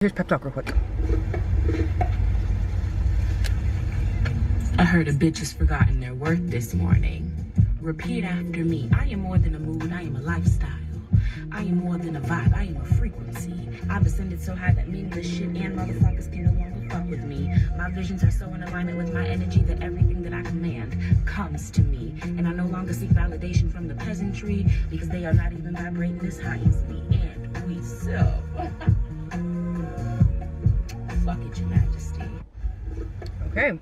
Here's pep talk real quick. I heard a bitch has forgotten their worth this morning. Repeat after me. I am more than a mood, I am a lifestyle. I am more than a vibe, I am a frequency. I've ascended so high that meaningless shit and motherfuckers can no longer fuck with me. My visions are so in alignment with my energy that everything that I command comes to me. And I no longer seek validation from the peasantry because they are not even vibrating as high as me. And we so. Fuck it, Your Majesty. Okay,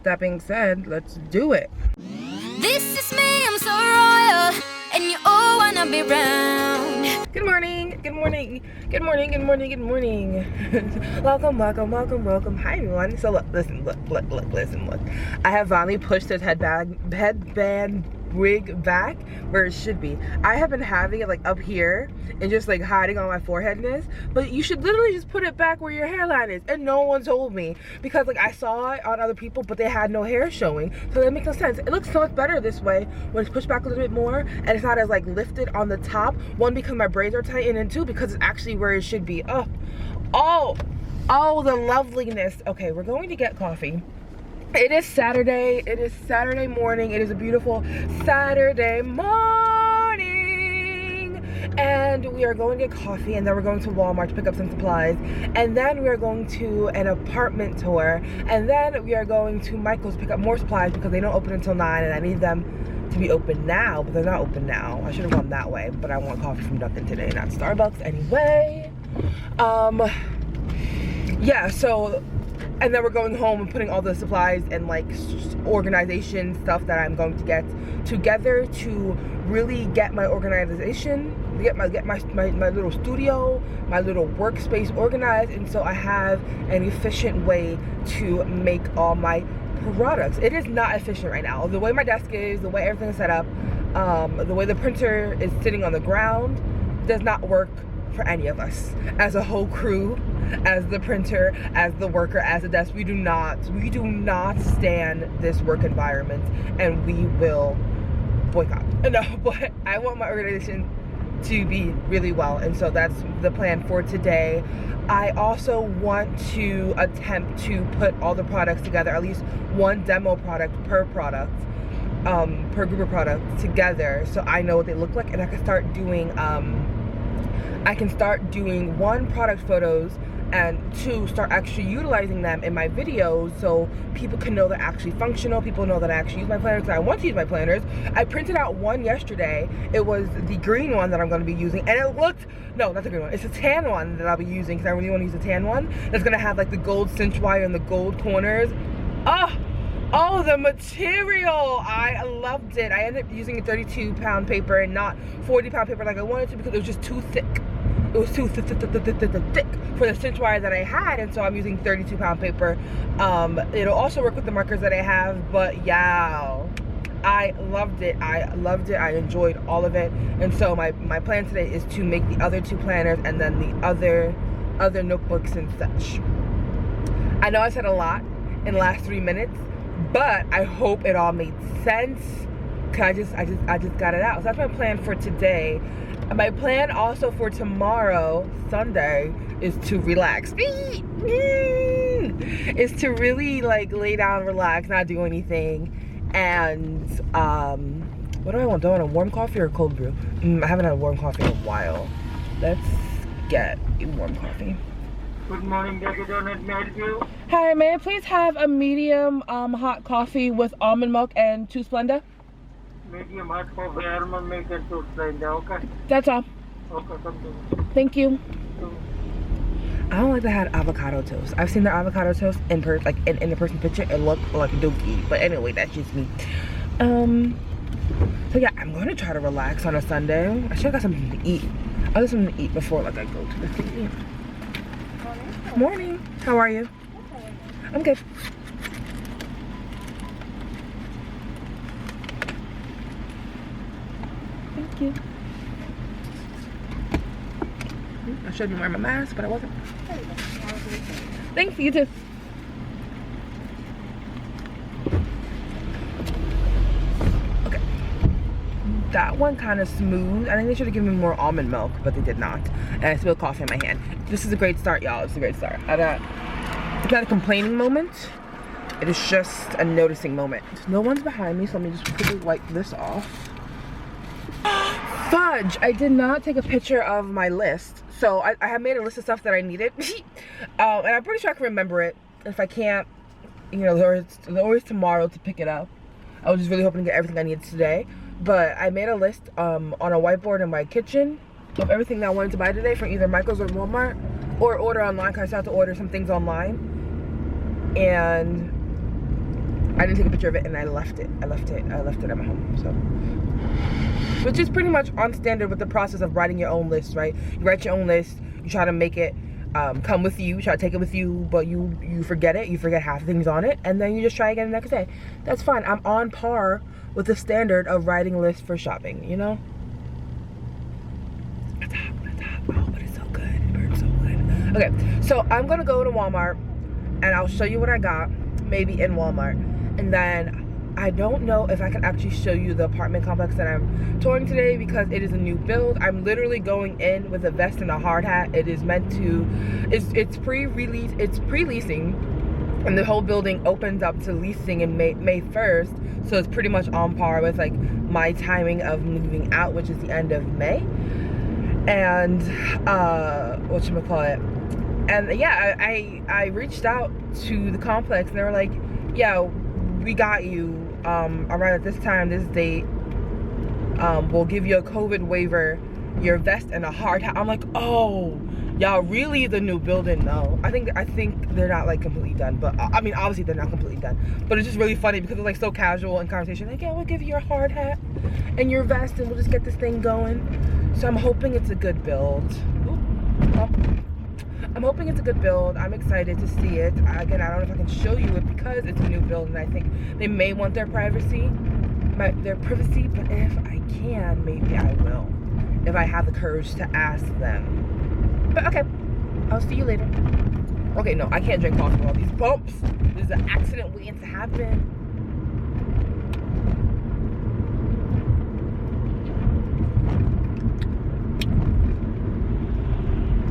that being said, let's do it. This is me, I'm so royal, and you all wanna be round. Good morning, good morning, good morning, good morning, good morning. Welcome. Hi everyone. So look, listen. I have finally pushed this headband wig back where it should be. I have been having it like up here and just like hiding on my forehead and this, but you should literally just put it back where your hairline is, and no one told me because like I saw it on other people but they had no hair showing, so that makes no sense. It looks so much better this way when it's pushed back a little bit more and it's not as like lifted on the top. One, because my braids are tightened, and two, because it's actually where it should be. Oh the loveliness. Okay, we're going to get coffee. It is Saturday morning. It is a beautiful Saturday morning. And we are going to get coffee, and then we're going to Walmart to pick up some supplies. And then we are going to an apartment tour. And then we are going to Michael's to pick up more supplies because they don't open until 9 and I need them to be open now, but they're not open now. I should have gone that way, but I want coffee from Dunkin' today, not Starbucks anyway. Yeah, so, and then we're going home and putting all the supplies and like organization stuff that I'm going to get together to really get my organization, get my little studio, my little workspace organized, and so I have an efficient way to make all my products. It is not efficient right now. The way my desk is, the way everything is set up, the way the printer is sitting on the ground does not work for any of us. As a whole crew, as the printer, as the worker, as the desk, we do not stand this work environment, and we will boycott. No, but I want my organization to be really well, and so that's the plan for today. I also want to attempt to put all the products together, at least one demo product, per group of products together, so I know what they look like, and I can start doing one, product photos, and two, start actually utilizing them in my videos so people can know they're actually functional, people know that I actually use my planners, because I want to use my planners. I printed out one yesterday. It was the green one that I'm going to be using, and it looked, no, not the green one, it's a tan one that I'll be using because I really want to use the tan one. That's going to have like the gold cinch wire and the gold corners. Oh, the material! I loved it. I ended up using a 32-pound paper and not 40-pound paper like I wanted to because it was just too thick. It was too thick for the cinch wire that I had, and so I'm using 32-pound paper. It'll also work with the markers that I have, but yeah, I loved it. I enjoyed all of it, and so my plan today is to make the other two planners and then the other notebooks and such. I know I said a lot in the last 3 minutes, but I hope it all made sense. Cause I just got it out. So that's my plan for today. My plan also for tomorrow, Sunday, is to relax. Is to really like lay down, relax, not do anything. And what do I want? Do I want a warm coffee or a cold brew? I haven't had a warm coffee in a while. Let's get a warm coffee. Good morning, Jackie Donut. May I help you? Hi, may I please have a medium hot coffee with almond milk and 2 Splenda? Medium hot coffee, almond milk and 2 Splenda, okay? That's all. Okay, come to. Thank you. I don't like to have avocado toast. I've seen the avocado toast in the person's picture. It looked like a dookie. But anyway, that's just me. So yeah, I'm going to try to relax on a Sunday. I should have got something to eat. I'll get something to eat before like I go to the city. Morning. How are you? I'm good. Thank you. I should have been wearing my mask, but I wasn't. Thanks, you too. Okay. That that one kind of smooth. I think they should have given me more almond milk, but they did not. And I spilled coffee in my hand. This is a great start, y'all. It's a great start. It's not a complaining moment. It is just a noticing moment. No one's behind me, so let me just quickly wipe this off. Fudge! I did not take a picture of my list. So I have made a list of stuff that I needed. And I'm pretty sure I can remember it. If I can't, you know, there's always tomorrow to pick it up. I was just really hoping to get everything I needed today. But I made a list on a whiteboard in my kitchen of everything that I wanted to buy today from either Michael's or Walmart, or order online, because I still have to order some things online. And I didn't take a picture of it, and I left it at my home. So, which is pretty much on standard with the process of writing your own list, right? You write your own list, you try to make it come with you, try to take it with you, but you forget it, you forget half the things on it, and then you just try again the next day. That's fine. I'm on par with the standard of writing lists for shopping, you know? It's hot. Oh, but it's so good. It burns so good. Okay, so I'm gonna go to Walmart and I'll show you what I got, maybe in Walmart. And then I don't know if I can actually show you the apartment complex that I'm touring today because it is a new build. I'm literally going in with a vest and a hard hat. It is meant to, it's pre-leasing, and the whole building opens up to leasing in May 1st. So it's pretty much on par with like my timing of moving out, which is the end of May. And whatchamacallit. And yeah, I reached out to the complex and they were like, yeah, we got you around at this time, this date. We'll give you a COVID waiver, your vest and a hard hat. I'm like, oh, y'all really the new building? No, I think they're not like completely done, but I mean obviously they're not completely done, but it's just really funny because it's like so casual in conversation, like, yeah, we'll give you your hard hat and your vest and we'll just get this thing going. So I'm hoping it's a good build. I'm hoping it's a good build. I'm excited to see it. Again, I don't know if I can show you it because it's a new build and I think they may want their privacy, but if I can, maybe I will. If I have the courage to ask them. But okay, I'll see you later. Okay, no, I can't drink coffee with all these bumps. There's an accident waiting to happen.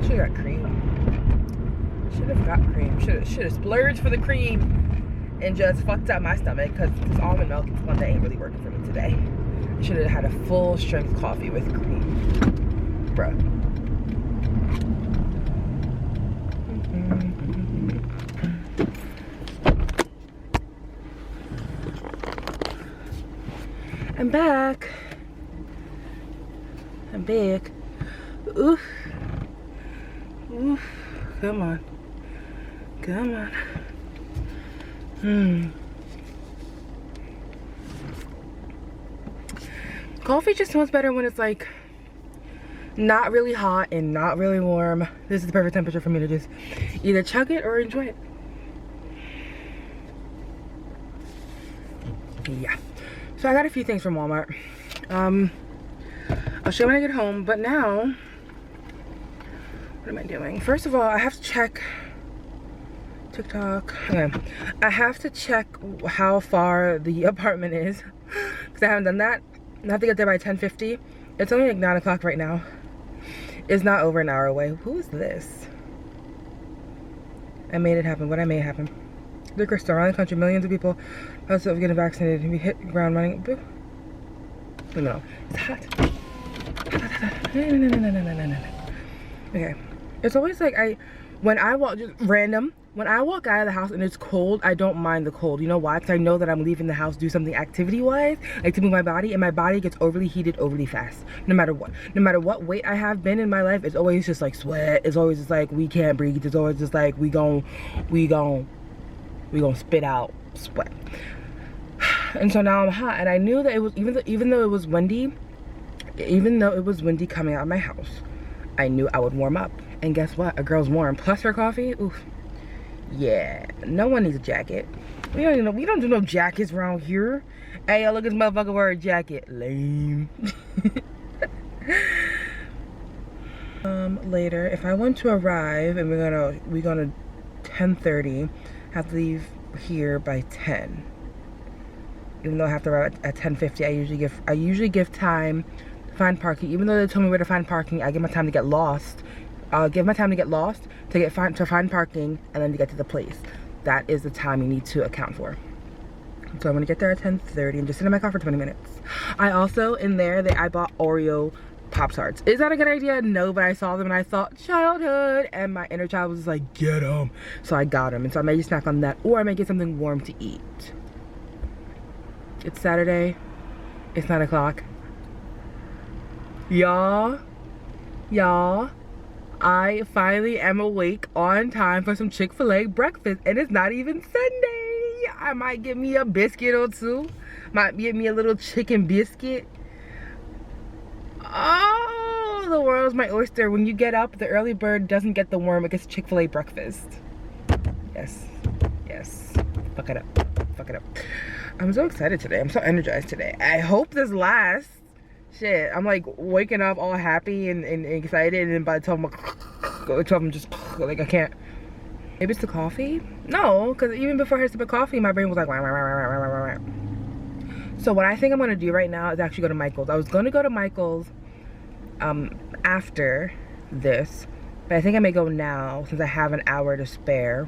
Should have got cream. Should have got cream. Should have splurged for the cream and just fucked up my stomach because this almond milk is one that ain't really working for me today. Should have had a full strength coffee with cream. Bruh. I'm back. I'm back. Oof. Oof. Come on. Come on. Coffee just smells better when it's like not really hot and not really warm. This is the perfect temperature for me to just either chug it or enjoy it. Yeah. So I got a few things from Walmart. I'll show you when I get home, but now, what am I doing? First of all, I have to check TikTok. Okay. I have to check how far the apartment is because I haven't done that. I have to get there by 10:50. It's only like 9 o'clock right now. It's not over an hour away. Who is this? I made it happen. What I made happen. Liquor store around the country, millions of people also getting vaccinated and we hit the ground running. No, it's hot. No. Okay. It's always like when I walk, just random, when I walk out of the house and it's cold, I don't mind the cold. You know why? Because I know that I'm leaving the house to do something activity-wise, like to move my body, and my body gets overly heated overly fast, no matter what. No matter what weight I have been in my life, it's always just like sweat. It's always just like we can't breathe. It's always just like we gon' spit out sweat. And so now I'm hot, and I knew that it was even though it was windy coming out of my house, I knew I would warm up. And guess what? A girl's warm. Plus her coffee. Oof. Yeah. No one needs a jacket. We don't do no jackets around here. Hey, look at this motherfucker wear a jacket. Lame. Later, if I want to arrive and we're gonna 10:30, have to leave here by 10. even though I have to arrive at 10:50. I usually give time to find parking. Even though they told me where to find parking, I give my time to get lost. I'll give my time to get lost, to find parking, and then to get to the place. That is the time you need to account for. So I'm gonna get there at 10:30 and just sit in my car for 20 minutes. I also, in there, I bought Oreo Pop-Tarts. Is that a good idea? No, but I saw them and I thought childhood, and my inner child was just like, get them. So I got them, and so I may just snack on that, or I may get something warm to eat. It's Saturday. It's 9 o'clock. Y'all, I finally am awake on time for some Chick-fil-A breakfast, and it's not even Sunday. I might get me a biscuit or two. Might get me a little chicken biscuit. Oh, the world's my oyster. When you get up, the early bird doesn't get the worm, it gets Chick-fil-A breakfast. Yes. Fuck it up. I'm so excited today. I'm so energized today. I hope this lasts. Shit, I'm like waking up all happy and excited, and by the time I'm just like, I can't. Maybe it's the coffee? No, because even before I had a sip of coffee, my brain was like, wah, wah, wah, wah. So what I think I'm gonna do right now is actually go to Michael's. I was gonna go to Michael's after this, but I think I may go now since I have an hour to spare.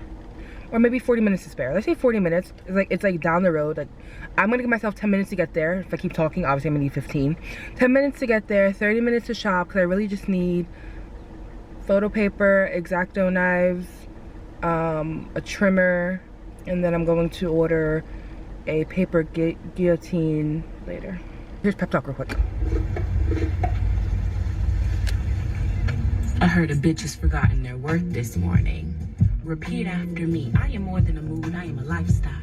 Or maybe 40 minutes to spare. Let's say 40 minutes. It's like down the road. Like, I'm gonna give myself 10 minutes to get there. If I keep talking, obviously I'm gonna need 15. 10 minutes to get there, 30 minutes to shop, because I really just need photo paper, X-Acto knives, a trimmer, and then I'm going to order a paper guillotine later. Here's pep talk real quick. I heard a bitch has forgotten their worth this morning. Repeat after me. I am more than a mood, I am a lifestyle.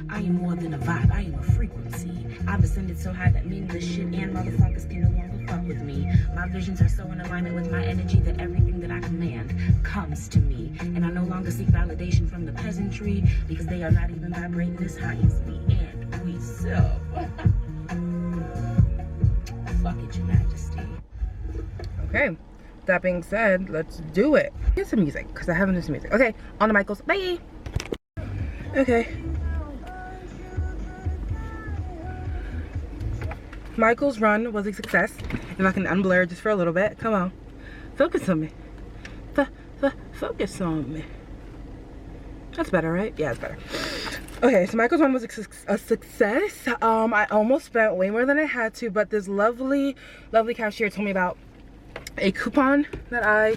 I am more than a vibe, I am a frequency. I've ascended so high that meaningless shit and motherfuckers can no longer fuck with me. My visions are so in alignment with my energy that everything that I command comes to me. And I no longer seek validation from the peasantry because they are not even vibrating as high as me. And we so. Fuck it, Your Majesty. Okay. That being said, let's do it. Here's some music, because I haven't listened to music. Okay, on to Michael's. Bye! Okay. Michael's run was a success. If I can unblur just for a little bit. Come on. Focus on me. Focus on me. That's better, right? Yeah, it's better. Okay, so Michael's run was a success. I almost spent way more than I had to, but this lovely cashier told me about a coupon that I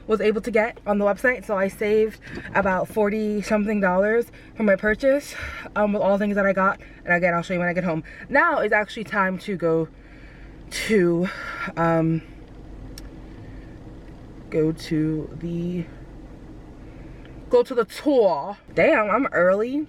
was able to get on the website, so I saved about $40 something for my purchase with all the things that I got, and again I'll show you when I get home. Now is actually time to go to the tour. Damn, I'm early.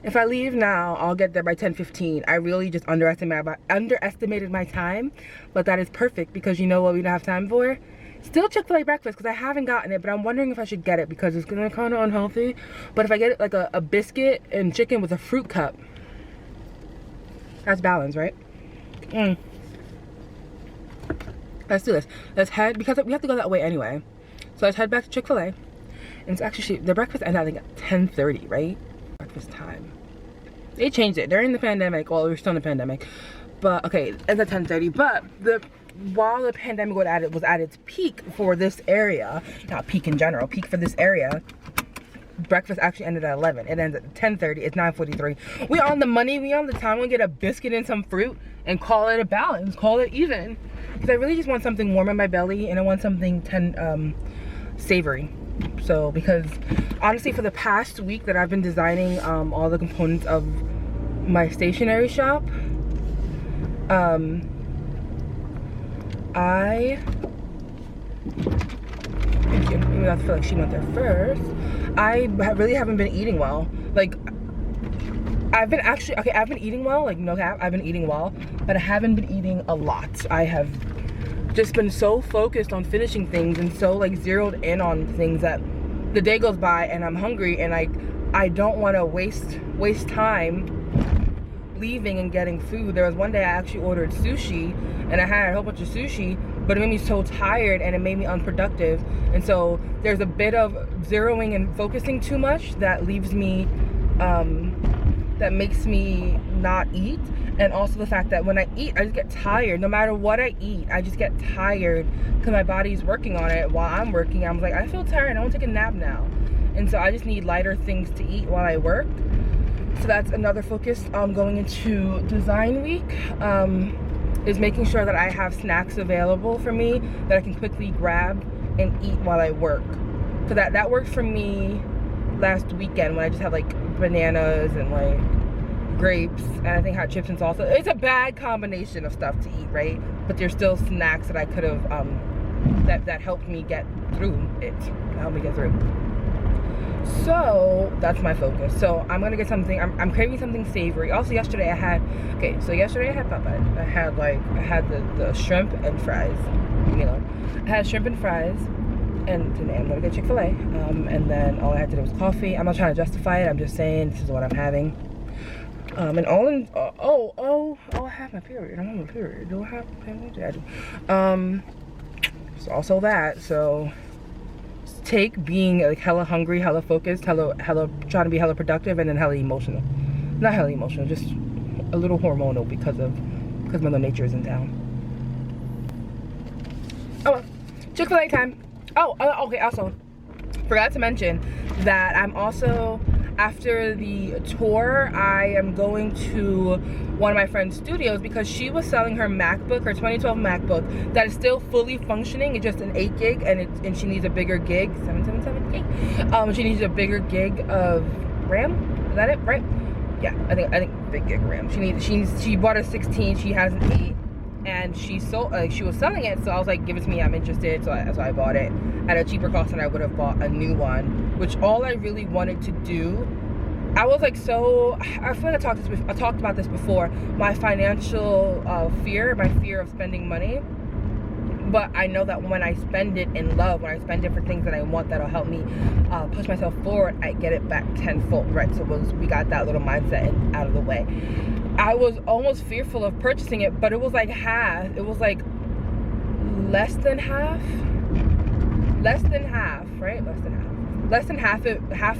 If I leave now, I'll get there by 10:15. I really just underestimated my time, but that is perfect because you know what we don't have time for? Still Chick-fil-A breakfast, because I haven't gotten it, but I'm wondering if I should get it because it's gonna be kind of unhealthy. But if I get it like a biscuit and chicken with a fruit cup, that's balance, right? Let's do this. Let's head, because we have to go that way anyway. So let's head back to Chick-fil-A. And it's actually, the breakfast ends I think at 10:30, right? Breakfast time. They changed it during the pandemic. Well, we're still in the pandemic, but okay, it's at 10:30. But while the pandemic was at its peak for this area, not peak in general, peak for this area, breakfast actually ended at 11. It ends at 10:30. It's 9:43. We on the money. We on the time. We get a biscuit and some fruit and call it a balance. Call it even. Because I really just want something warm in my belly, and I want something savory. So, because honestly, for the past week that I've been designing all the components of my stationery shop, maybe I feel like she went there first. I really haven't been eating well. Like, I've been eating well, like no cap, I've been eating well, but I haven't been eating a lot. I have just been so focused on finishing things and so like zeroed in on things that the day goes by and I'm hungry, and I don't want to waste time leaving and getting food. There was one day I actually ordered sushi, and I had a whole bunch of sushi, but it made me so tired and it made me unproductive. And so there's a bit of zeroing and focusing too much that leaves me that makes me not eat, and also the fact that when I eat, I just get tired. No matter what I eat, I just get tired because my body's working on it while I'm working. I'm like, I feel tired, I want to take a nap now. And so I just need lighter things to eat while I work. So that's another focus going into design week, is making sure that I have snacks available for me that I can quickly grab and eat while I work. So that worked for me last weekend when I just had like bananas and like grapes, and I think hot chips and salsa. It's a bad combination of stuff to eat, right? But there's still snacks that I could have that helped me get through it. Help me get through. So that's my focus. So I'm gonna get something. I'm craving something savory. Also yesterday I had Popeye. I had the shrimp and fries. I had shrimp and fries. And today I'm gonna get Chick-fil-A, and then all I had to do was coffee. I'm not trying to justify it, I'm just saying this is what I'm having. And all in, I have my period. I'm on my period. Do I have my period? Yeah, I do. So also that, so take being like hella hungry, hella focused, hella trying to be hella productive, and then hella emotional. Not hella emotional, just a little hormonal because Mother Nature is in town. Oh well, Chick-fil-A time. Oh, okay, also, forgot to mention that I'm also, after the tour, I am going to one of my friend's studios because she was selling her MacBook, her 2012 MacBook, that is still fully functioning. It's just an 8 gig, and she needs a bigger gig, 777 gig. She needs a bigger gig of RAM. Is that it, right? Yeah, I think big gig RAM. She bought a 16, she has an 8. And she sold, she was selling it, so I was like, give it to me, I'm interested. So I bought it at a cheaper cost than I would have bought a new one. Which all I really wanted to do, I was like, so I feel like I talked about this before. My financial fear, my fear of spending money. But I know that when I spend it in love, when I spend it for things that I want that'll help me push myself forward, I get it back tenfold, right? So we got that little mindset out of the way. I was almost fearful of purchasing it, but it was like half. It was like less than half, right? Less than half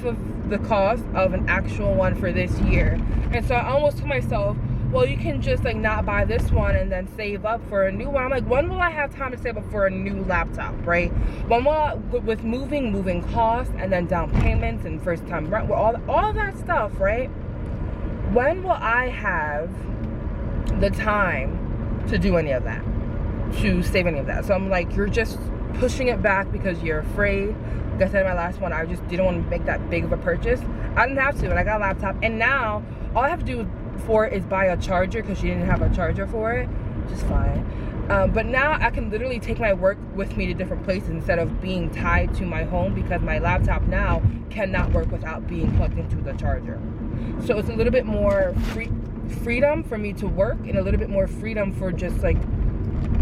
of the cost of an actual one for this year. And so I almost told myself, well, you can just like not buy this one and then save up for a new one. I'm like, when will I have time to save up for a new laptop, right? When will I, with moving costs and then down payments and first time rent, all that stuff, right? When will I have the time to do any of that, to save any of that? So I'm like, you're just pushing it back because you're afraid. Like I said in my last one, I just didn't want to make that big of a purchase. I didn't have to, and I got a laptop, and now all I have to do for it is buy a charger because she didn't have a charger for it, which is fine. But now I can literally take my work with me to different places instead of being tied to my home, because my laptop now cannot work without being plugged into the charger. So it's a little bit more freedom for me to work, and a little bit more freedom for just like,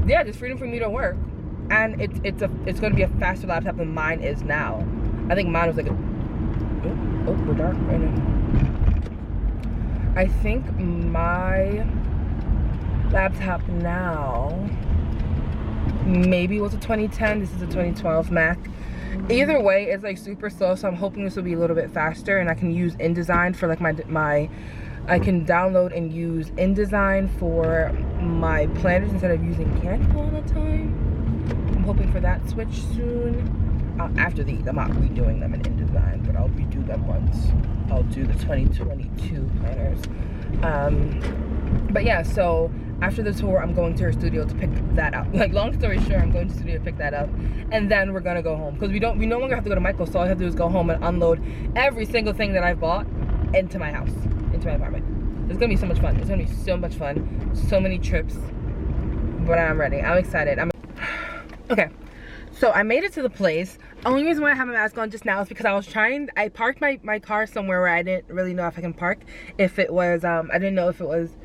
yeah, just freedom for me to work. And it's going to be a faster laptop than mine is now. I think mine was like we're dark right now. I think my laptop now maybe was a 2010. This is a 2012 Mac. Either way, it's like super slow, so I'm hoping this will be a little bit faster, and I can use InDesign for like I can download and use InDesign for my planners instead of using Canva all the time. I'm hoping for that switch soon. After these, I'm not redoing them in InDesign, but I'll redo them once. I'll do the 2022 planners. But yeah, so after the tour, I'm going to her studio to pick that up. Like, long story short, I'm going to the studio to pick that up, and then we're gonna go home because we no longer have to go to Michael's. So all I have to do is go home and unload every single thing that I've bought into my house, into my apartment. It's gonna be so much fun. It's gonna be so much fun. So many trips. But I'm ready. I'm excited. Okay. So I made it to the place. Only reason why I have my mask on just now is because I parked my car somewhere where I didn't really know if I can park. If it was, I didn't know if it was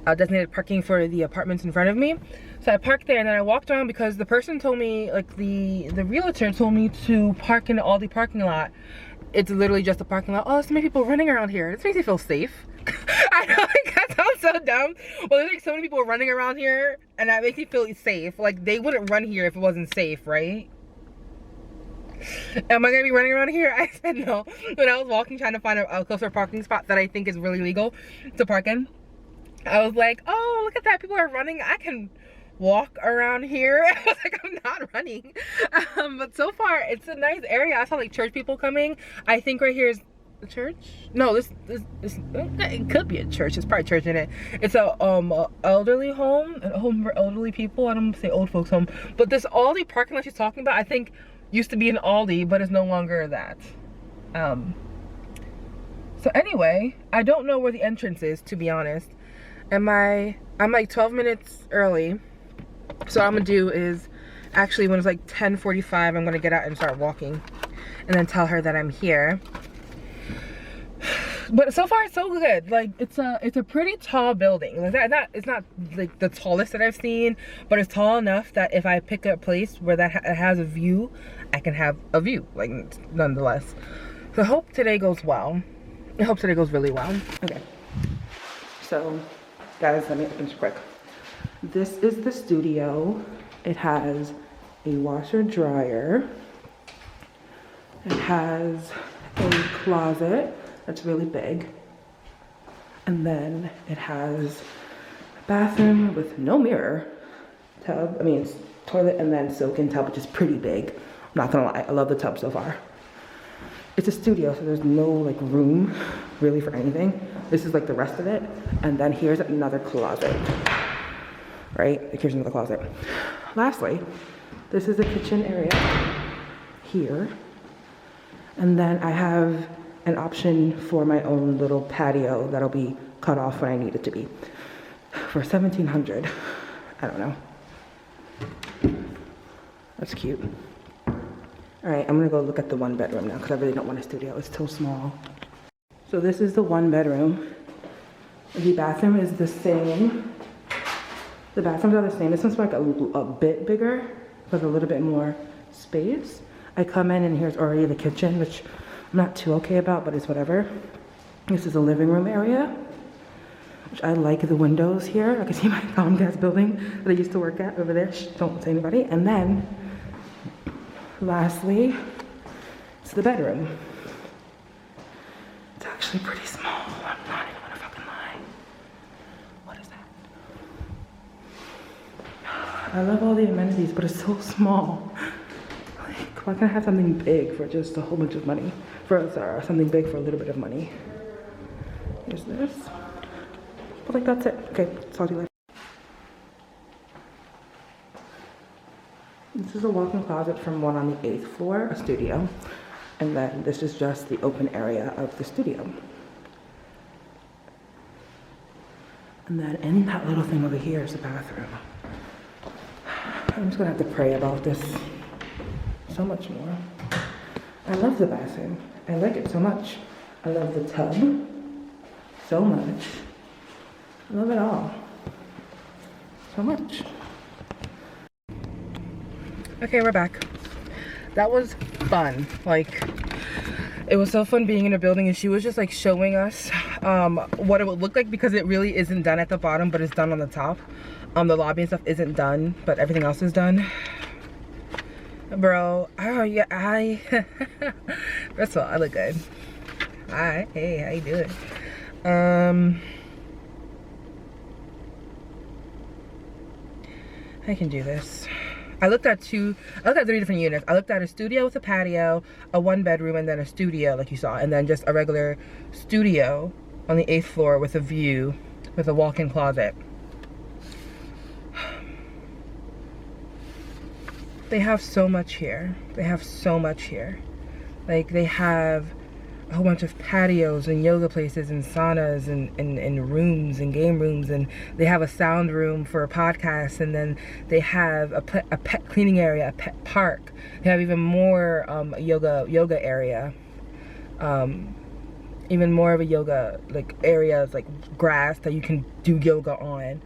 designated parking for the apartments in front of me. So I parked there, and then I walked around because the person told me, like the realtor told me to park in the Aldi parking lot. It's literally just a parking lot. Oh, so many people running around here. This makes me feel safe. I know, like, that sounds so dumb. Well, there's like so many people running around here, and that makes me feel safe. Like, they wouldn't run here if it wasn't safe, right? Am I gonna be running around here? I said no. When I was walking trying to find a closer parking spot that I think is really legal to park in, I was like, oh, look at that, people are running, I can walk around here. I was like, I'm not running. But so far it's a nice area. I saw like church people coming. I think right here is the church. No, this it could be a church. It's probably a church in it. It's a elderly home, a home for elderly people. I don't want to say old folks home, but this Aldi parking lot she's talking about, I think used to be an Aldi, but it's no longer that. So anyway, I don't know where the entrance is, to be honest. I'm like 12 minutes early. So what I'm gonna do is, actually when it's like 10:45, I'm gonna get out and start walking and then tell her that I'm here. But so far it's so good. Like it's a pretty tall building. Like it's not like the tallest that I've seen, but it's tall enough that if I pick a place where that has a view, I can have a view, like nonetheless. So I hope today goes well. I hope today goes really well. Okay. So guys, let me open this quick. This is the studio. It has a washer dryer. It has a closet that's really big. And then it has a bathroom with no mirror, tub, I mean it's toilet and then soak-in tub, which is pretty big. I'm not gonna lie, I love the tub so far. It's a studio, so there's no like room really for anything. This is like the rest of it. And then here's another closet, right? Here's another closet. Lastly, this is the kitchen area here. And then I have an option for my own little patio that'll be cut off when I need it to be. For $1,700, I don't know. That's cute. All right, I'm gonna go look at the one bedroom now because I really don't want a studio, it's too small. So this is the one bedroom. The bathroom is the same. The bathrooms are the same. This one's like a bit bigger with a little bit more space. I come in and here's already the kitchen, which I'm not too okay about, but it's whatever. This is a living room area, which I like the windows here. I can see my Comcast building that I used to work at over there. Shh, don't say anybody. And then, lastly, it's the bedroom. It's actually pretty small. I'm not even gonna fucking lie. What is that? I love all the amenities, but it's so small. Like, why can't I have something big for just a whole bunch of money? Sorry, something big for a little bit of money. Here's this. But like, that's it. Okay, talk to you later. This is a walk-in closet from one on the 8th floor, a studio. And then this is just the open area of the studio. And then in that little thing over here is the bathroom. I'm just gonna have to pray about this so much more. I love the bathroom. I like it so much. I love the tub so much. I love it all so much. Okay, we're back. That was fun. Like, it was so fun being in a building, and she was just like showing us what it would look like, because it really isn't done at the bottom, but it's done on the top. The lobby and stuff isn't done, but everything else is done. Bro, oh yeah, first of all, I look good. Hi, hey, how you doing? I can do this. I looked at 3 different units. I looked at a studio with a patio, a 1-bedroom, and then a studio like you saw, and then just a regular studio on the 8th floor with a view, with a walk-in closet. They have so much here. They have so much here. Like, they have a whole bunch of patios and yoga places and saunas and rooms and game rooms, and they have a sound room for a podcast, and then they have a pet cleaning area, a pet park. They have even more yoga area, even more of a yoga like areas, like grass that you can do yoga on.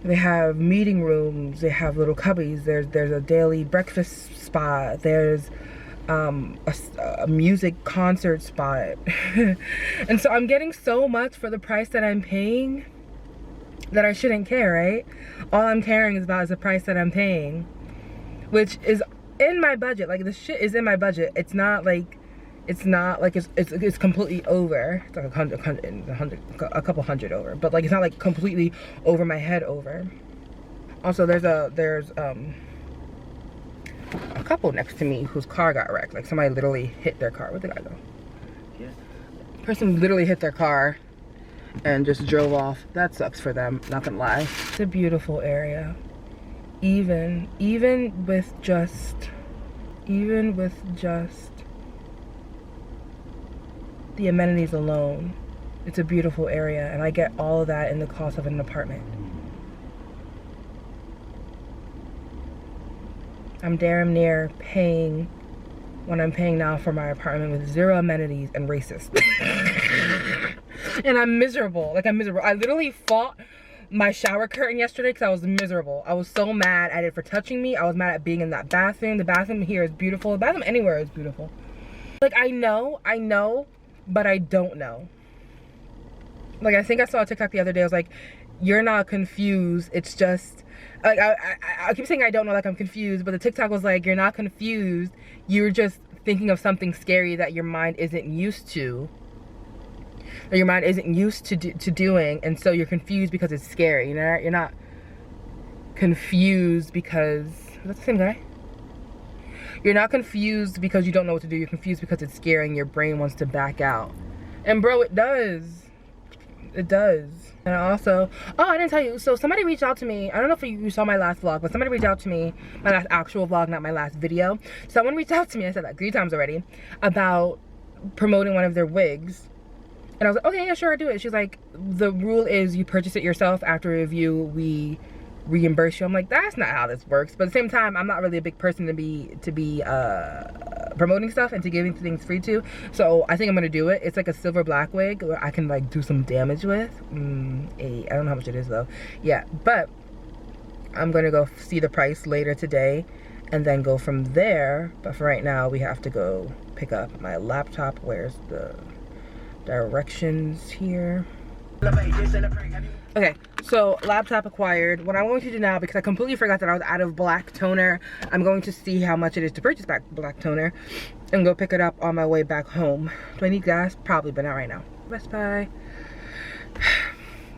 They have meeting rooms, they have little cubbies, there's a daily breakfast spot, there's a music concert spot. And so I'm getting so much for the price that I'm paying that I shouldn't care, right? All I'm caring about is the price that I'm paying, which is in my budget. Like, the shit is in my budget. It's not like it's completely over. It's like a couple hundred over, but like it's not like completely over my head over. Also, there's a couple next to me whose car got wrecked. Like, somebody literally hit their car. Where'd the guy go? Yeah. Person literally hit their car and just drove off. That sucks for them, not gonna lie. It's a beautiful area. Even with just the amenities alone, it's a beautiful area, and I get all of that in the cost of an apartment. I'm damn near paying what I'm paying now for my apartment with 0 amenities and racist. And I'm miserable. Like, I'm miserable. I literally fought my shower curtain yesterday because I was miserable. I was so mad at it for touching me. I was mad at being in that bathroom. The bathroom here is beautiful. The bathroom anywhere is beautiful. Like, I know, but I don't know. Like, I think I saw a TikTok the other day. I was like, you're not confused. It's just, like, I keep saying I don't know, like I'm confused, but the TikTok was like, you're not confused. You're just thinking of something scary that your mind isn't used to. Or your mind isn't used to doing, and so you're confused because it's scary. You know, you're not confused because, is that the same guy? You're not confused because you don't know what to do. You're confused because it's scary and your brain wants to back out. And bro, it does. It does. And also, oh, I didn't tell you. So somebody reached out to me. I don't know if you saw my last vlog, but somebody reached out to me, my last actual vlog, not my last video. Someone reached out to me, I said that 3 times already, about promoting one of their wigs. And I was like, okay, yeah, sure, I'll do it. She's like, the rule is you purchase it yourself. After review, we reimburse you. I'm like, that's not how this works. But at the same time, I'm not really a big person to be promoting stuff and to giving things free to. So I think I'm gonna do it. It's like a silver black wig where I can like do some damage with. I don't know how much it is though. Yeah, but I'm gonna go see the price later today and then go from there. But for right now, we have to go pick up my laptop. Where's the directions here? Okay, so laptop acquired. What I'm going to do now, because I completely forgot that I was out of black toner, I'm going to see how much it is to purchase black toner and go pick it up on my way back home. Do I need gas? Probably, but not right now. Best Buy.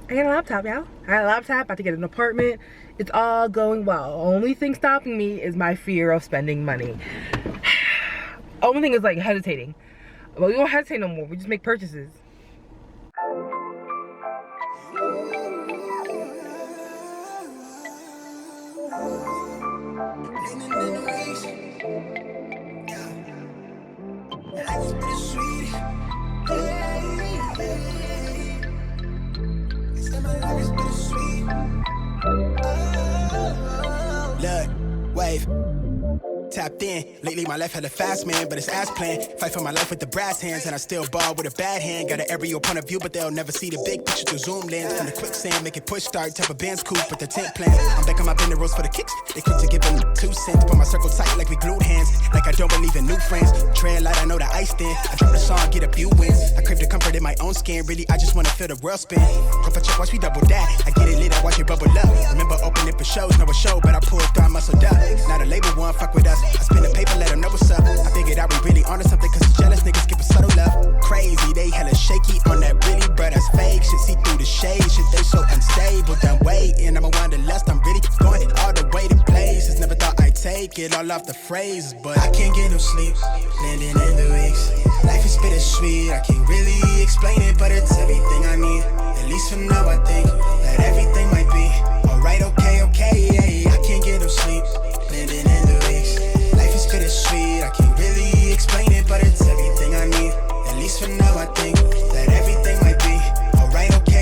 I got a laptop, y'all. I got a laptop, about to get an apartment. It's all going well. Only thing stopping me is my fear of spending money. Only thing is like hesitating. Well, we won't hesitate no more. We just make purchases. Look, wave. Tapped in. Lately my life had a fast man, but it's ass plan. Fight for my life with the brass hands, and I still ball with a bad hand. Got an aerial point of view, but they'll never see the big picture through zoom lens. From the quicksand, make it push start, type of band's coupe with the tent plan. I'm back on my bender rolls for the kicks. They quick to give them 2 cents. Put my circle tight like we glued hands. Like I don't believe in new friends. Tread light, I know the ice thin. I drop the song, get a few wins. I crave the comfort in my own skin. Really, I just wanna feel the world spin. If I check, watch me double that. I get it lit, I watch it bubble up. Remember opening for shows, no a show, but I pulled through, I muscled up. Now the label one fuck with us. I spin the paper, let them know what's up. I figured out we really onto something, cause the jealous niggas give a subtle love. Crazy, they hella shaky on that really, but that's fake shit. See through the shade, shit, they so unstable. Done waiting, I'm a wanderlust, I'm really going all the way to places. Never thought I'd take it all off the phrases, but I can't get no sleep, landing in the weeks. Life is bittersweet, I can't really explain it, but it's everything I need. At least for now, I think that everything might be alright, okay, yeah. I can't get no sleep, landing in the weeks. Life is bittersweet, I can't really explain it, but it's everything I need. At least for now, I think that everything might be alright, okay.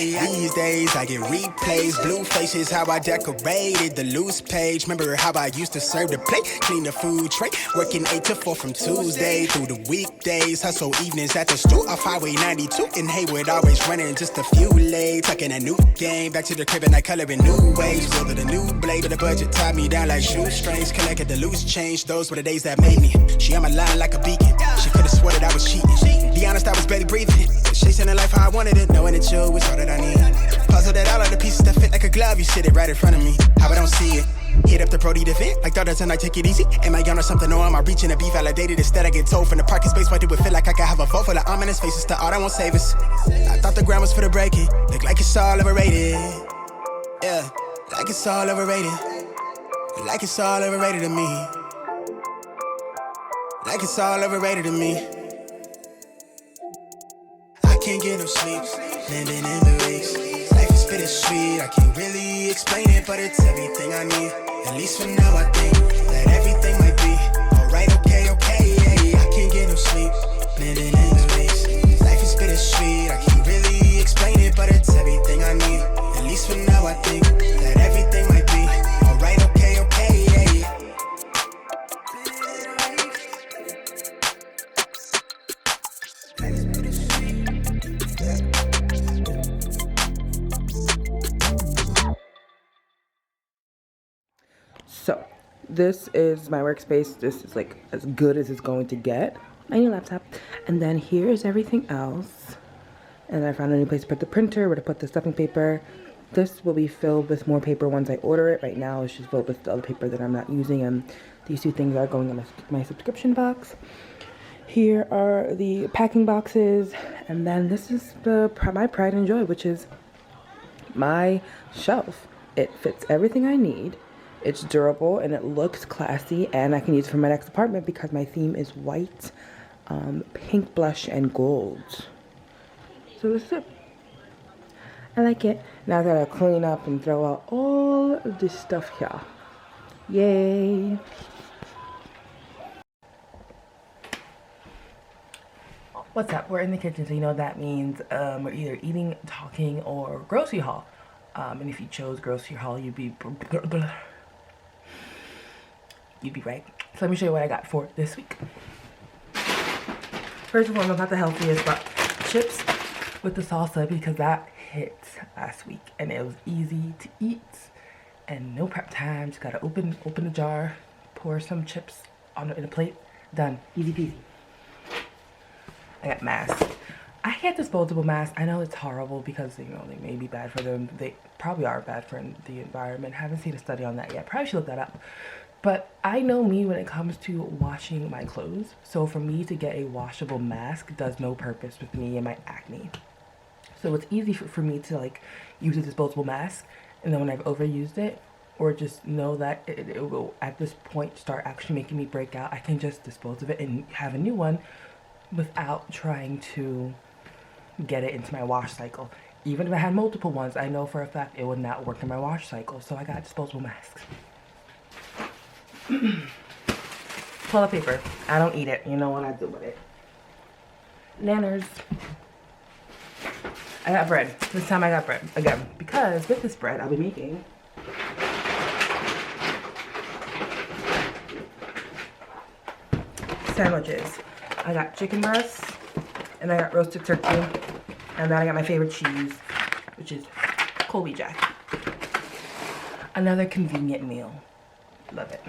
These days I get replays, blue faces, how I decorated the loose page. Remember how I used to serve the plate, clean the food tray, working 8 to 4 from Tuesday through the weekdays. Hustle evenings at the stool off Highway 92 in Hayward, always running just a few late. Tucking a new game, back to the crib and I color in new ways. Building a new blade, but the budget tied me down like shoestrings. Collected the loose change, those were the days that made me. She on my line like a beacon, she could've swore that I was cheating. Be honest, I was barely breathing, chasing the life how I wanted it, knowing that you was all that I need. Puzzle that all of the pieces that fit like a glove, you sit it right in front of me. How I don't see it, Hit up the Brody to vent, like daughter tonight, take it easy. Am I on or something, or am I reaching to be validated? Instead I get told from the parking space, why do it feel like I could have a vote for the ominous faces? The art I won't save us. I thought the ground was for the breaking, look like it's all overrated. Yeah, like it's all overrated. Like it's all overrated to me. Like it's all overrated to me. I can't get no sleep, landing in the weeks. Life is bittersweet, I can't really explain it, but it's everything I need. At least for now I think that everything might be alright, okay, yeah. I can't get no sleep, landing in the weeks. Life is bittersweet, I can't really explain it, but it's everything I need. At least for now I think that everything might be alright, okay, yeah. So this is my workspace. This is like as good as it's going to get. I need a laptop. And then here is everything else. And I found a new place to put the printer, where to put the stuffing paper. This will be filled with more paper once I order it. Right now it's just filled with the other paper that I'm not using, and these two things are going in my subscription box. Here are the packing boxes, and then this is my pride and joy, which is my shelf. It fits everything I need. It's durable and it looks classy, and I can use it for my next apartment because my theme is white, pink blush, and gold. So this is it. I like it. Now I gotta clean up and throw out all of this stuff here. Yay. What's up? We're in the kitchen, so you know what that means. We're either eating, talking, or grocery haul. And if you chose grocery haul, you'd be right. So let me show you what I got for this week. First of all, not the healthiest, but chips with the salsa, because that hit last week and it was easy to eat and no prep time. Just gotta open the jar, pour some chips in a plate, done, easy peasy. I got masks. I had disposable masks. I know it's horrible because, you know, they may be bad for them. They probably are bad for the environment. Haven't seen a study on that yet. Probably should look that up. But I know me when it comes to washing my clothes. So for me to get a washable mask does no purpose with me and my acne. So it's easy for me to like use a disposable mask, and then when I've overused it, or just know that it will at this point start actually making me break out, I can just dispose of it and have a new one without trying to get it into my wash cycle. Even if I had multiple ones, I know for a fact it would not work in my wash cycle, so I got disposable masks. Toilet paper. I don't eat it. You know what I do with it. Nanners. I got bread. This time I got bread again, because with this bread I'll be making sandwiches. I got chicken breasts, and I got roasted turkey, and then I got my favorite cheese, which is Colby Jack. Another convenient meal. Love it.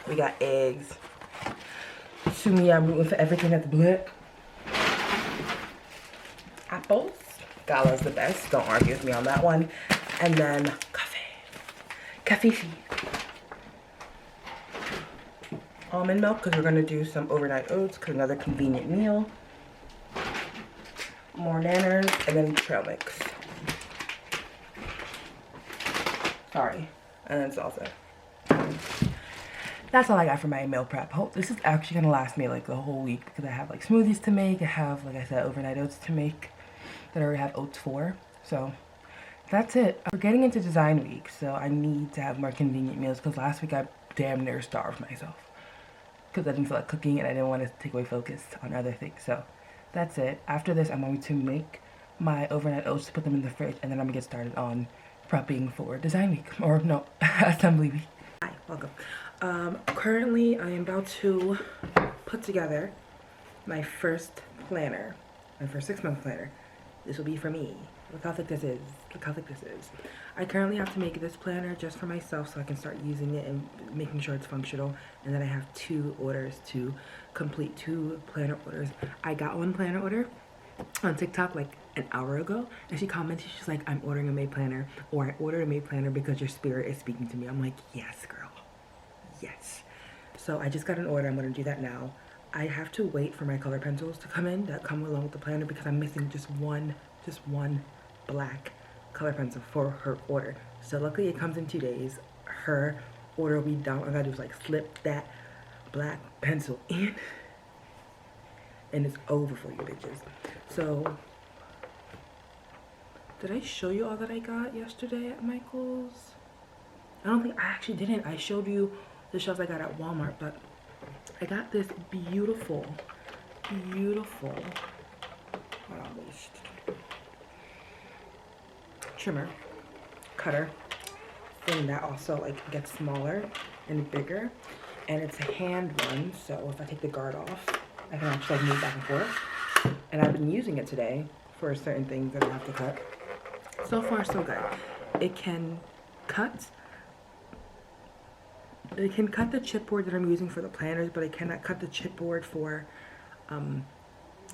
We got eggs. Assuming I'm rooting for everything that's black. Apples. Gala's the best. Don't argue with me on that one. And then coffee. Almond milk, because we're going to do some overnight oats, because another convenient meal. More nanners, and then trail mix. Sorry. And then salsa. That's all I got for my meal prep. Hope this is actually going to last me like the whole week, because I have like smoothies to make. I have, like I said, overnight oats to make that I already have oats for. So that's it. We're getting into design week, so I need to have more convenient meals, because last week I damn near starved myself because I didn't feel like cooking and I didn't want to take away focus on other things. So that's it. After this, I'm going to make my overnight oats to put them in the fridge, and then I'm going to get started on prepping for design week, or no, assembly week. Hi, welcome. Currently I am about to put together my first planner, my first 6-month planner. This will be for me. Look how thick this is. Look how thick this is. I currently have to make this planner just for myself so I can start using it and making sure it's functional. And then I have 2 orders to complete, 2 planner orders. I got 1 planner order, on TikTok like an hour ago, and she commented, she's like, I'm ordering a May planner, or I ordered a May planner because your spirit is speaking to me. I'm like, yes, girl, yes. So I just got an order. I'm gonna do that now. I have to wait for my color pencils to come in that come along with the planner because I'm missing just one black color pencil for her order. So luckily it comes in 2 days. Her order will be done. All I gotta do is like slip that black pencil in and it's over for you bitches. So did I show you all that I got yesterday at Michael's? I don't think I actually didn't. I showed you the shelves I got at Walmart, but I got this beautiful trimmer cutter thing that also like gets smaller and bigger, and it's a hand one, so if I take the guard off I can actually like move back and forth, and I've been using it today for certain things that I have to cut. So far so good. It can cut the chipboard that I'm using for the planners, but it cannot cut the chipboard for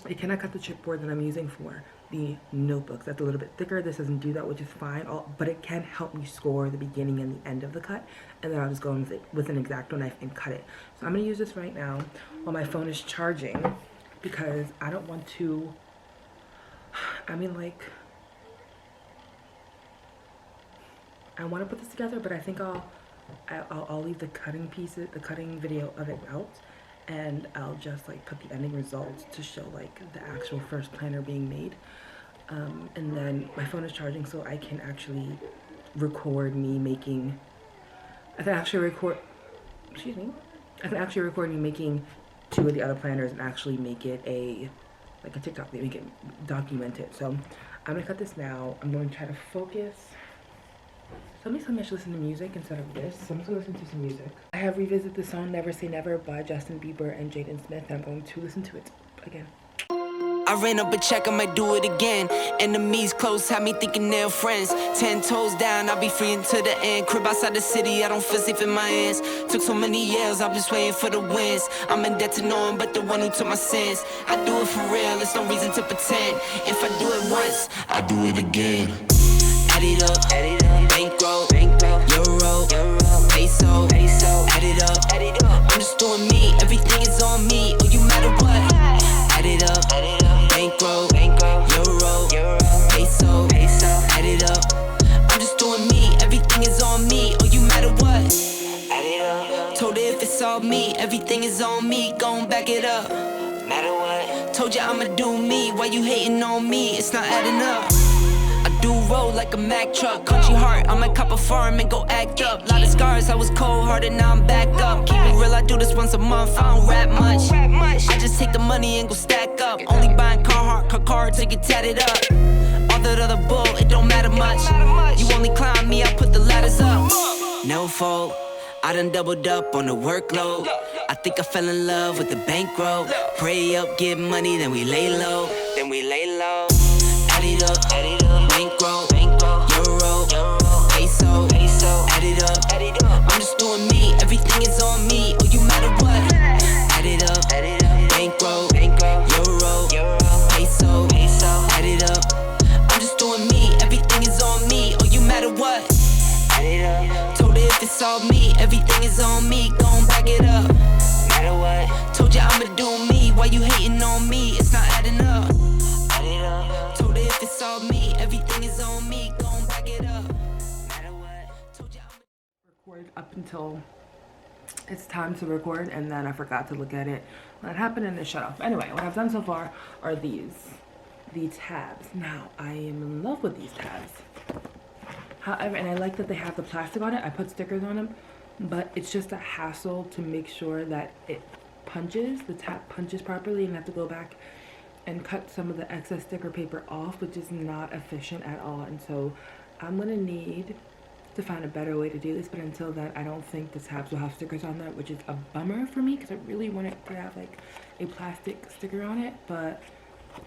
it cannot cut the chipboard that I'm using for the notebooks. That's a little bit thicker. This doesn't do that, which is fine, but it can help me score the beginning and the end of the cut, and then I'll just go in with an X-Acto knife and cut it. So I'm gonna use this right now while my phone is charging, because I don't want to, I mean, like, I want to put this together, but I think I'll leave the cutting pieces, the cutting video of it out, and I'll just like put the ending results to show like the actual first planner being made. And then my phone is charging, so I can actually record me making, I can actually record me making 2 of the other planners and actually make it like a TikTok, make it, document it. So I'm gonna cut this now. I'm going to try to focus. Somebody told me I should listen to music instead of this, so I'm just gonna listen to some music. I have revisited the song Never Say Never by Justin Bieber and Jaden Smith, and I'm going to listen to it again. I ran up a check, I might do it again. Enemies close, had me thinking they're friends. 10 toes down, I'll be free until the end. Crib outside the city, I don't feel safe in my hands. Took so many years, I'm just waiting for the wins. I'm in debt to no one but the one who took my sins. I do it for real, there's no reason to pretend. If I do it once, I do it again. Add it up, bankroll, euro, peso, add it up. I'm just doing me, everything is on me. Oh, you matter what? Add it up, bankroll, euro, peso, add it up. I'm just doing me, everything is on me. Oh, you matter what? Add it up. Told her if it's all me, everything is on me. Gon' back it up. Matter what? Told you I'ma do me. Why you hating on me? It's not adding up. I do roll like a Mack truck. Country heart, I might cop a farm and go act up. Lot of scars, I was cold-hearted, now I'm back up. Keep it real, I do this once a month, I don't rap much. I just take the money and go stack up. Only buying car to get tatted up. All that other bull, it don't matter much. You only climb me, I put the ladders up. No fault, I done doubled up on the workload. I think I fell in love with the bankroll. Pray up, get money, then we lay low. Add it up, bankroll, euro, peso, add it up. I'm just doing me, everything is on me. Oh, you matter what? Add it up, bankroll, euro, peso, add it up. I'm just doing me, everything is on me. Oh, you matter what? Add it up. Told her if it's all me, everything is on me. Gon' back it up. Matter what? Told you I'ma do me. Why you hating on me? It's not adding up. Told her if it's all me, everything is on me. Gon' back it up. Matter what? Told you I'ma record up until it's time to record, and then I forgot to look at it when it happened and it shut off. Anyway, what I've done so far are the tabs. Now I am in love with these tabs. However, and I like that they have the plastic on it. I put stickers on them, but it's just a hassle to make sure that it punches, the tab punches properly, and I have to go back and cut some of the excess sticker paper off, which is not efficient at all. And so I'm gonna need to find a better way to do this, but until then, I don't think the tabs will have stickers on there, which is a bummer for me because I really want it to have like a plastic sticker on it, but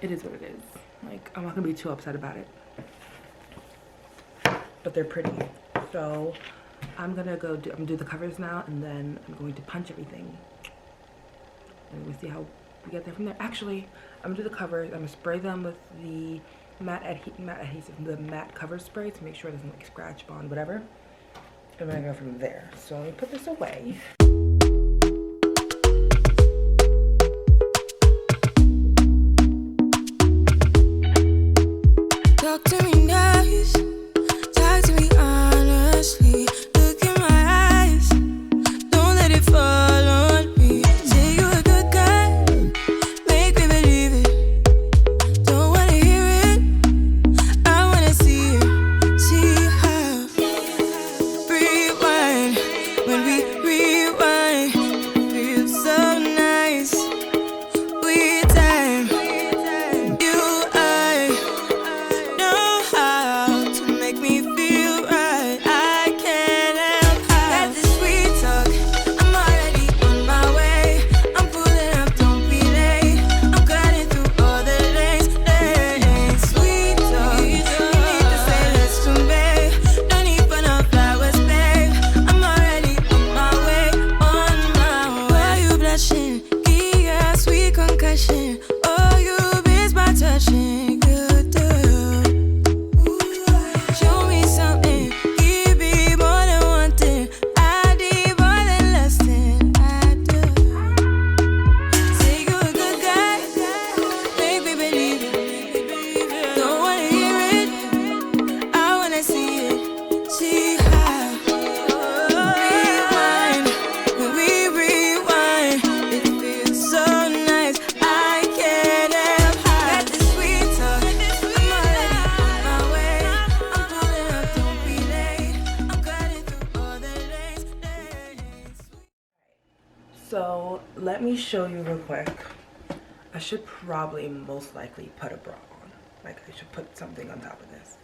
it is what it is. Like, I'm not gonna be too upset about it, but they're pretty. So I'm gonna do the covers now, and then I'm going to punch everything, and we'll see how we get there from there. Actually, I'm gonna do the covers. I'm gonna spray them with the matte adhesive, the matte cover spray to make sure it doesn't like scratch bond, whatever. And then I go from there. So let me put this away. Talk to me nice, talk to me honestly. Look in my eyes, don't let it fall on me. Say you're a good guy, make me believe it. Don't wanna hear it, I wanna see it. See how rewind, when we rewind, it feels so nice. We time, you I know how to make me feel right. I can't help how. Got this sweet talk, I'm already on my way. I'm pulling up, don't be late. I'm cutting through all the lanes. Sweet talk, you need to say less to me. No need for no flowers, babe. I'm already on my way, on my way. Why you blushing? Yeah, sweet concussion. Oh, you miss my touching. Good girl. Show me something. Give me more than one thing. I need more than less than I do. Say you're a good guy. Make me believe it. Don't wanna hear it, I wanna see it. See how rewind, when we rewind, it feels so nice. I can't help how. Got this sweet talk, I'm already on my way. I'm pulling up, don't be late. I'm cutting through all the lanes. So let me show you real quick. I should probably most likely put a bra on. Like I should put something on top of this.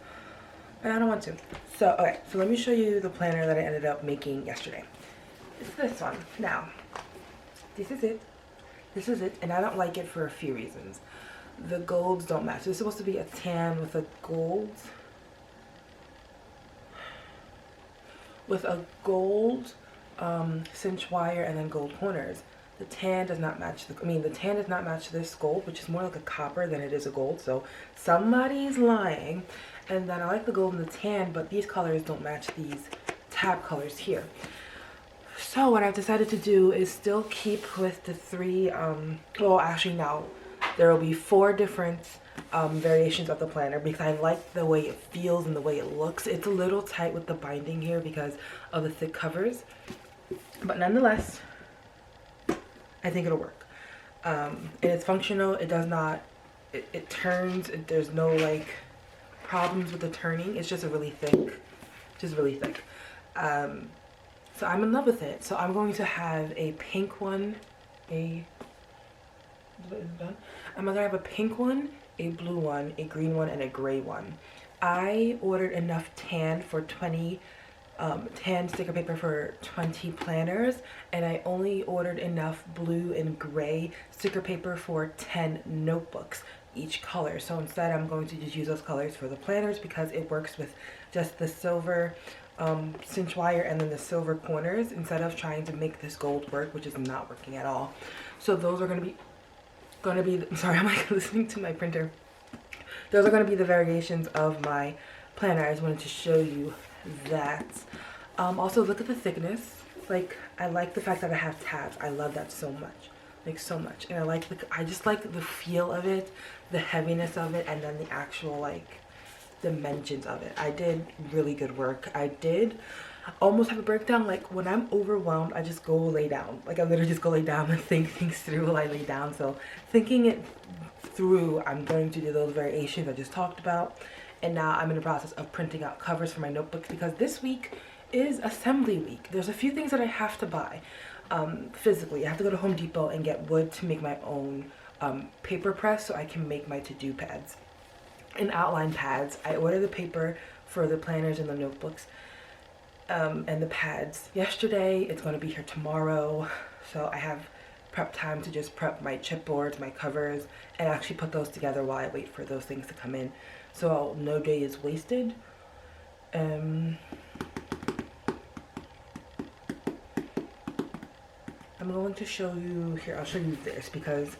But I don't want to. So okay, so let me show you the planner that I ended up making yesterday. It's this one. Now, this is it. This is it, and I don't like it for a few reasons. The golds don't match. This is supposed to be a tan with a gold. With a gold cinch wire and then gold corners. The tan does not match the tan does not match this gold, which is more like a copper than it is a gold. So somebody's lying. And then I like the gold and the tan, but these colors don't match these tab colors here. So what I've decided to do is still keep with the three, well actually now there will be 4 different variations of the planner because I like the way it feels and the way it looks. It's a little tight with the binding here because of the thick covers, but nonetheless I think it'll work. And it's functional. It does not, it turns, there's no like problems with the turning. It's just a really thick, so I'm in love with it. So I'm going to have a pink one, I'm gonna have a pink one, a blue one, a green one, and a gray one. I ordered enough tan for 20 tan sticker paper for 20 planners, and I only ordered enough blue and gray sticker paper for 10 notebooks, each color. So instead I'm going to just use those colors for the planners because it works with just the silver cinch wire and then the silver corners instead of trying to make this gold work, which is not working at all. So those are going to be I'm sorry, I'm like listening to my printer. Those are going to be the variations of my planner. I just wanted to show you that. Also look at the thickness. Like I like the fact that I have tabs. I love that so much, like so much. And I just like the feel of it, the heaviness of it, and then the actual like dimensions of it. I did really good work. I did almost have a breakdown. Like when I'm overwhelmed, I just go lay down. Like I literally just go lay down and think things through while I lay down. So thinking it through, I'm going to do those variations I just talked about. And now I'm in the process of printing out covers for my notebooks because this week is assembly week. There's a few things that I have to buy physically. I have to go to Home Depot and get wood to make my own paper press so I can make my to-do pads and outline pads. I ordered the paper for the planners and the notebooks and the pads yesterday. It's going to be here tomorrow, so I have prep time to just prep my chipboards, my covers, and actually put those together while I wait for those things to come in, so no day is wasted. I'm I'm going to show you, here, I'll show you this because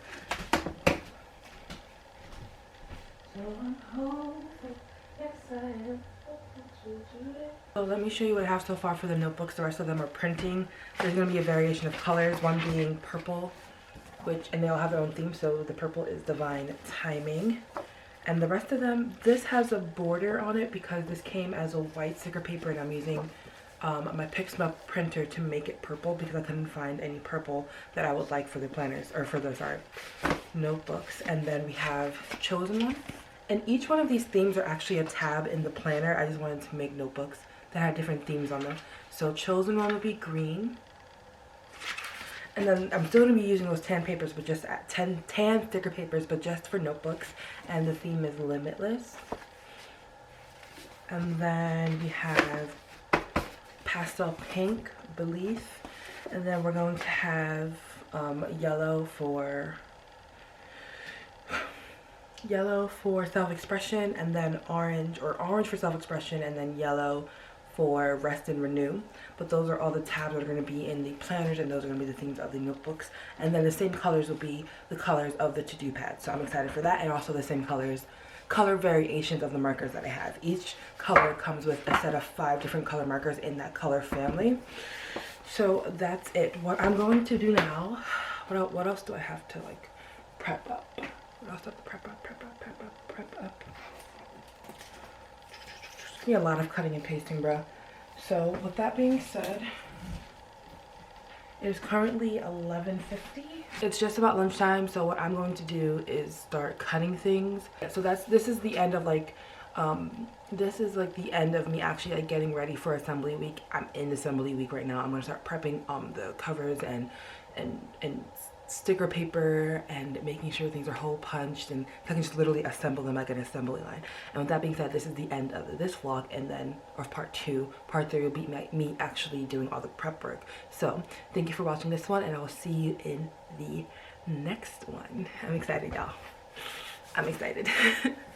so let me show you what I have so far for the notebooks. The rest of them are printing. There's going to be a variation of colors, one being purple, and they all have their own theme. So the purple is Divine Timing. And the rest of them, this has a border on it because this came as a white sticker paper and I'm using my Pixma printer to make it purple because I couldn't find any purple that I would like for the planners, or for the, notebooks. And then we have Chosen One. And each one of these themes are actually a tab in the planner. I just wanted to make notebooks that had different themes on them. So Chosen One would be green. And then I'm still going to be using those tan papers, but just tan sticker papers, but just for notebooks. And the theme is Limitless. And then we have Pastel Pink, Belief. And then we're going to have yellow for self-expression, and then orange for self-expression, and then yellow for rest and renew. But those are all the tabs that are going to be in the planners, and those are going to be the themes of the notebooks. And then the same colors will be the colors of the to-do pads, so I'm excited for that. And also the same color variations of the markers that I have. Each color comes with a set of 5 different color markers in that color family. So that's it. What I'm going to do now, what else do I have to like prep up? What else do I have to prep up? It's gonna be a lot of cutting and pasting, bro. So with that being said, it is currently 11:50. It's just about lunchtime, so what I'm going to do is start cutting things. So this is the end of this is like the end of me actually like getting ready for assembly week. I'm in assembly week right now. I'm gonna start prepping the covers and sticker paper and making sure things are hole punched, and I can just literally assemble them like an assembly line. And with that being said, this is the end of this vlog, and then of part 2. Part 3 will be me actually doing all the prep work. So thank you for watching this one, and I will see you in the next one. I'm excited, y'all. I'm excited.